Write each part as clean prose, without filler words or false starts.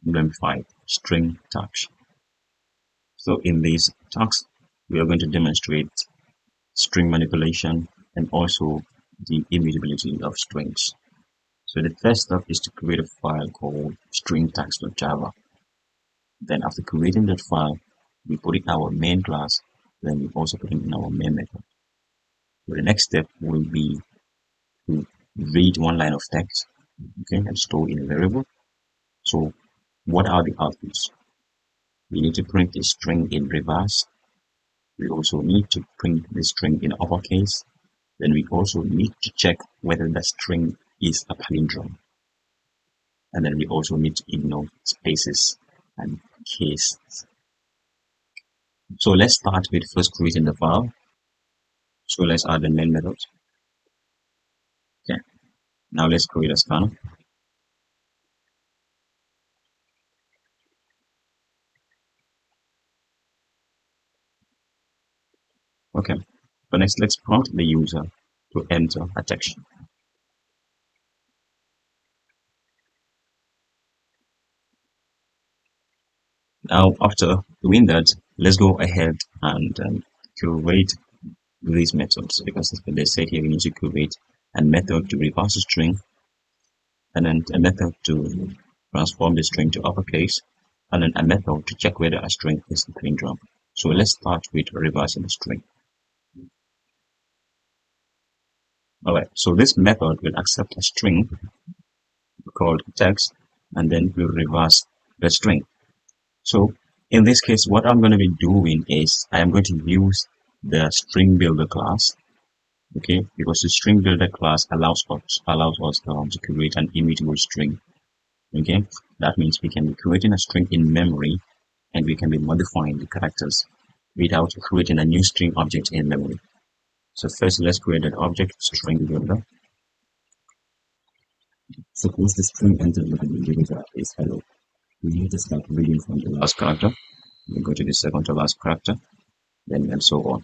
Problem 5, string tasks. So in these tasks, we are going to demonstrate string manipulation and also the immutability of strings. So the first step is to create a file called StringTasks.java. Then after creating that file, we put it in our main class, then we also put it in our main method. So the next step will be to read one line of text, okay, and store in a variable. So what are the outputs? We need to print the string in reverse. We also need to print the string in uppercase. Then we also need to check whether the string is a palindrome. And then we also need to ignore spaces and cases. So let's start with first creating the file. So let's add the main method. Okay. Now let's create a scanner. Okay. So next, let's prompt the user to enter a text. Now, after doing that, let's go ahead and create these methods, because they said here we need to create a method to reverse a string, and then a method to transform the string to uppercase, and then a method to check whether a string is a palindrome. So let's start with reversing the string. Alright, so this method will accept a string called text, and then we'll reverse the string. So in this case, what I'm going to be doing is I am going to use the string builder class, okay, because the string builder class allows us to create an immutable string. Okay, that means we can be creating a string in memory, and we can be modifying the characters without creating a new string object in memory. So first, let's create an object string builder. Suppose the string entered with the user is hello. We need to start reading from the last character. We go to the second to last character, then and so on.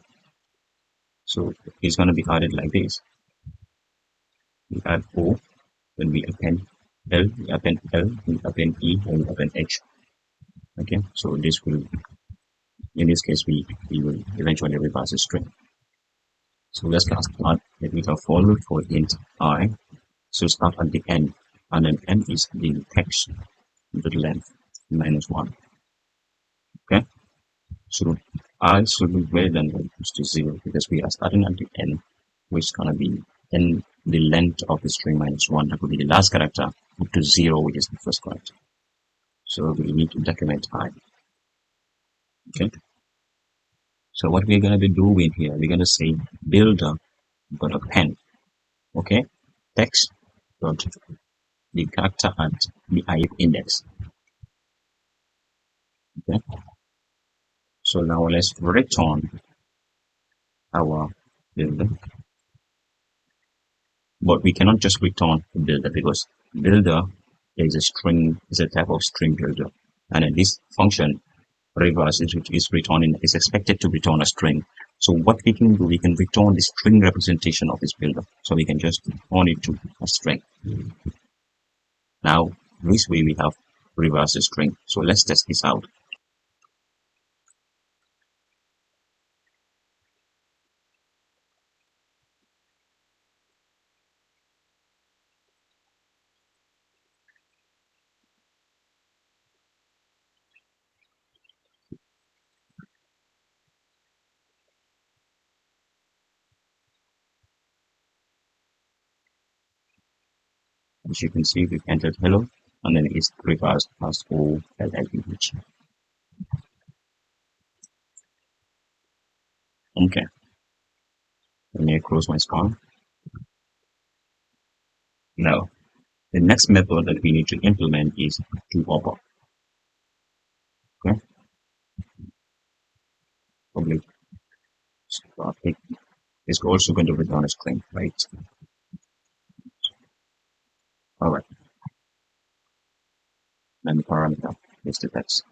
So it's going to be added like this. We add O, then we append L, we append L, we append E, and we append H. Okay, so this will, in this case, we will eventually reverse the string. So let's start with a for loop for int I. So start at the end, and then n is the text with length -1. Okay, so I should be greater than or equals to 0, because we are starting at the end, which is gonna be n the length of the string -1. That would be the last character, up to 0, which is the first character. So we need to decrement I. Okay. So what we're gonna be doing here, we're gonna say builder dot append. Okay, text dot the character at the ith index. Okay. So now let's return our builder, but we cannot just return the builder, because builder is a string, is a type of string builder, and in this function reverse is returning, is expected to return a string. So what we can do, we can return the string representation of this builder, so we can just turn it to a string. Now this way we have reverse the string. So let's test this out. As you can see, we've entered hello, and then it's reversed as OLLEH. Okay, let me close my scan. Now, the next method that we need to implement is toOpper. Okay, public static is also going to return a string, right? All right. Then the parameter is the text.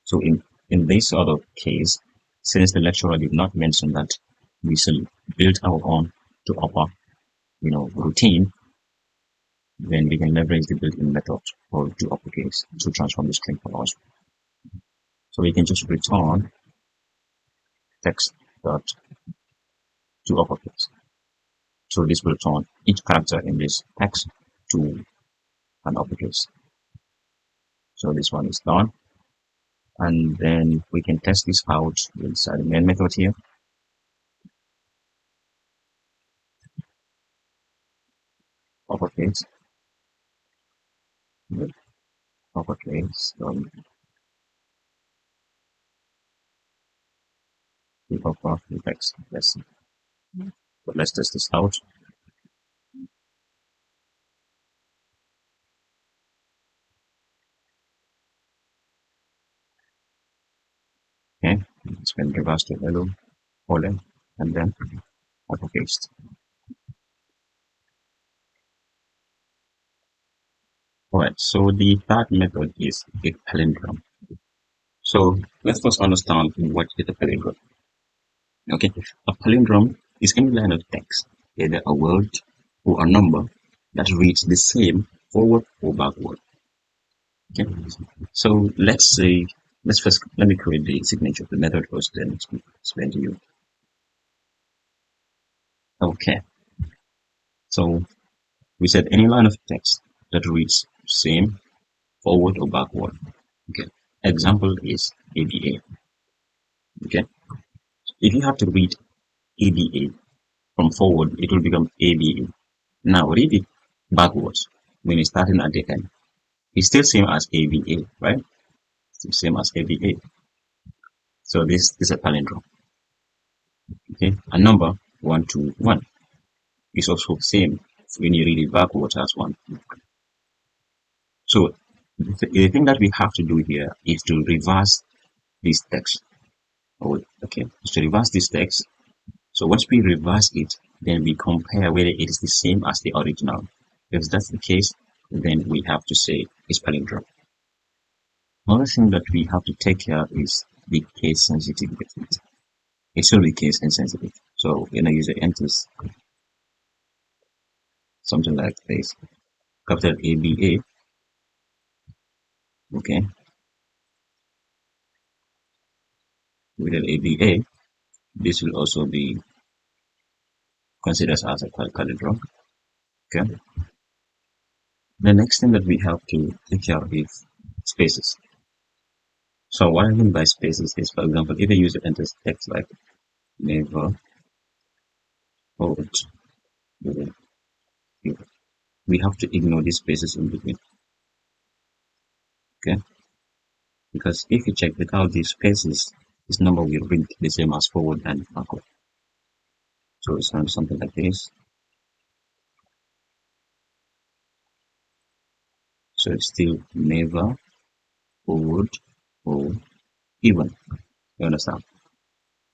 So in this other case, since the lecturer did not mention that we should build our own toOpper, routine, then we can leverage the built-in method or to uppercase to transform the string for us. So we can just return text dot to uppercase. So this will turn each character in this text to an uppercase. So this one is done. And then we can test this out inside the main method here. Uppercase, uppercase, the upper the text. Let's test this out. Okay, it's been reversed to hello, colon, and then uppercase. Alright, so the third method is a palindrome. So let's first understand what is a palindrome. Okay, a palindrome is any line of text, either a word or a number that reads the same forward or backward. Okay, so let's first let me create the signature of the method first, then explain to you. Okay, so we said any line of text that reads same forward or backward. Okay, example is ABA. Okay, if you have to read ABA from forward, it will become ABA. Now read it backwards when it's starting at the end. It's still same as ABA, right? Still same as ABA. So this is a palindrome. Okay, a number 121 is also same when you read it backwards as 1. So the thing that we have to do here is to reverse this text. Okay, to reverse this text. So once we reverse it, then we compare whether it is the same as the original. If that's the case, then we have to say it's palindrome. Another thing that we have to take care is the case sensitivity. It should be case insensitive. So when a user enters something like this, capital ABA, okay, with an ABA, this will also be considered as a palindrome. Okay. The next thing that we have to take care of is spaces. So what I mean by spaces is, for example, if a user enters text like never hold, we have to ignore these spaces in between. Okay, because if you check without these spaces, this number will read the same as forward and backward. So it's not something like this. So it's still never, forward, or even. You understand?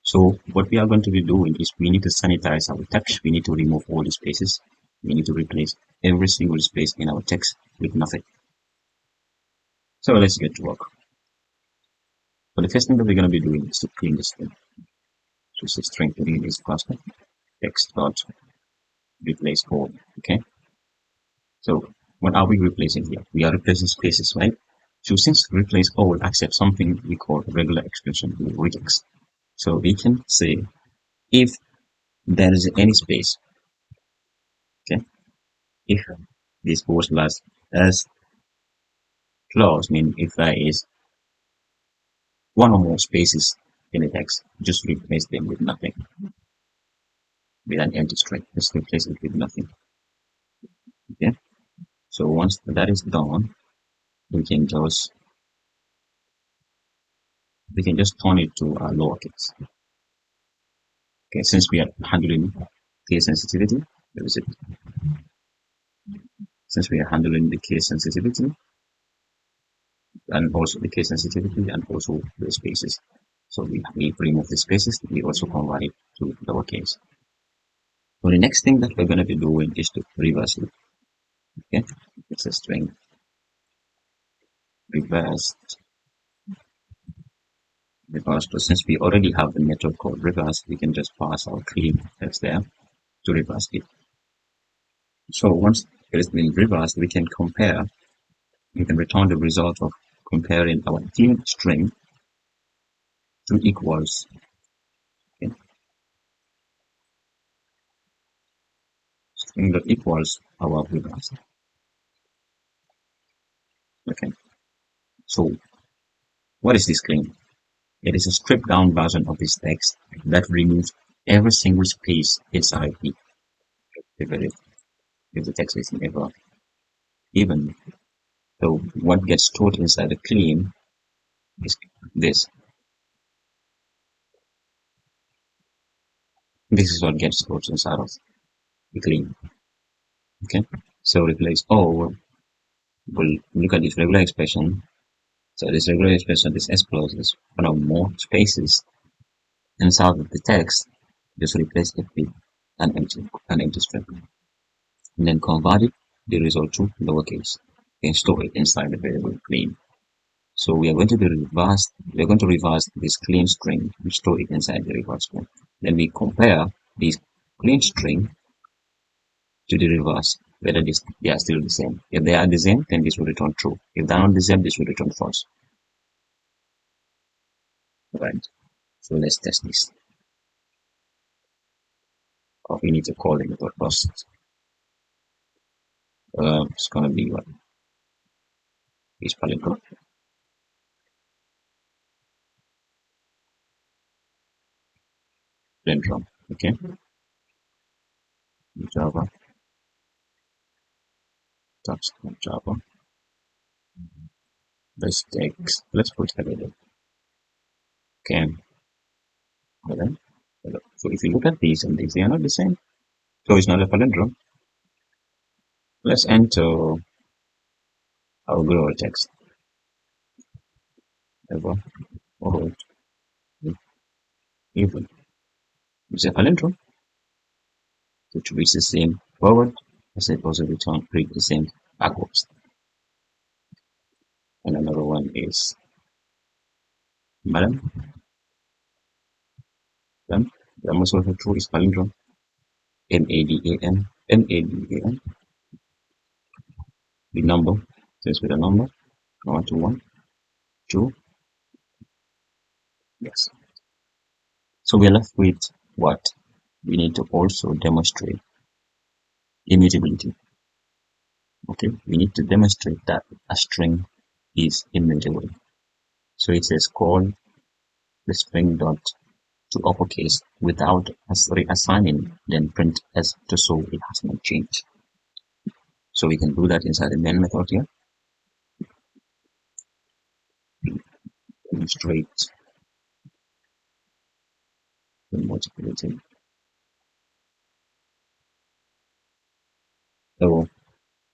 So what we are going to be doing is we need to sanitize our text. We need to remove all the spaces. We need to replace every single space in our text with nothing. So let's get to work. So the first thing that we're going to be doing is to clean the string. So it's a string clean is cluster text dot replace all. Okay. So what are we replacing here? We are replacing spaces, right? So since replace all accepts something we call regular expression regex. So we can say if there is any space, okay, if this forward slash as clause mean if there is one or more spaces in the text, just replace them with nothing, with an empty string. Just replace it with nothing. Okay. So once that is done, we can just turn it to a lowercase. Okay, since we are handling case sensitivity, since we are handling the case sensitivity and also the case sensitivity and also the spaces. So we remove the spaces, we also convert it to lowercase. So the next thing that we're going to be doing is to reverse it. Okay, it's a string reverse. So since we already have the method called reverse, we can just pass our clean text there to reverse it. So once it has been reversed, we can compare, we can return the result of comparing our clean string to equals. Okay. String that equals our reverse. Okay. So what is this clean? It is a stripped down version of this text that removes every single space inside it. If the text is never even. So what gets stored inside the clean is this. This is what gets stored inside of the clean. Okay. So replace all. We'll look at this regular expression. So this regular expression, this S plus is one or more spaces inside of the text. Just replace it with an empty string, and then convert it the result to lowercase and store it inside the variable clean. So we are going to reverse this clean string and store it inside the reverse string. Then we compare this clean string to the reverse, whether they are still the same. If they are the same, then this will return true. If they are not the same, this will return false. Right. So let's test this. Or we need to call the method first. It's gonna be what is palindrome. Palindrome. Okay. Java. That's Java. Let's put hello. Okay. Hello. Hello. So if you look at these and these, they are not the same. So it's not a palindrome. Let's enter our global text. Ever, forward, even. It's a palindrome. Which reads the same forward as it also read the same backwards. And another one is madam. Then the most also true is palindrome. M-A-D-A-N. M-A-D-A-N. The number. Since with a number. 1 to 1. 2. Yes. So we're left with what? We need to also demonstrate immutability. Okay, we need to demonstrate that a string is immutable. So it says call the string dot to uppercase without reassigning, then print s to show it has not changed. So we can do that inside the main method here. Demonstrate immutability. So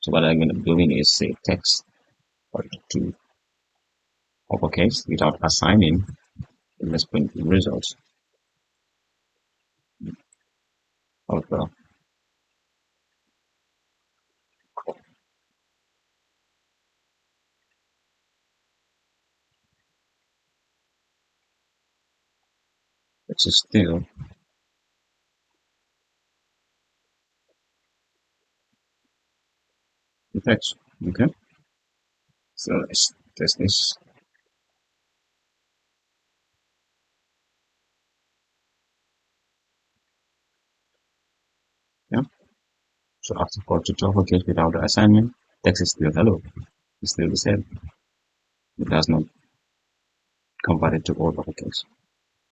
what I'm going to be doing is say text to uppercase without assigning. And let's print the results of the call. Which is still the text. Okay, so let's test this. Yeah, so after call to uppercase without the assignment, text is still hello. It's still the same. It does not convert it to all uppercase.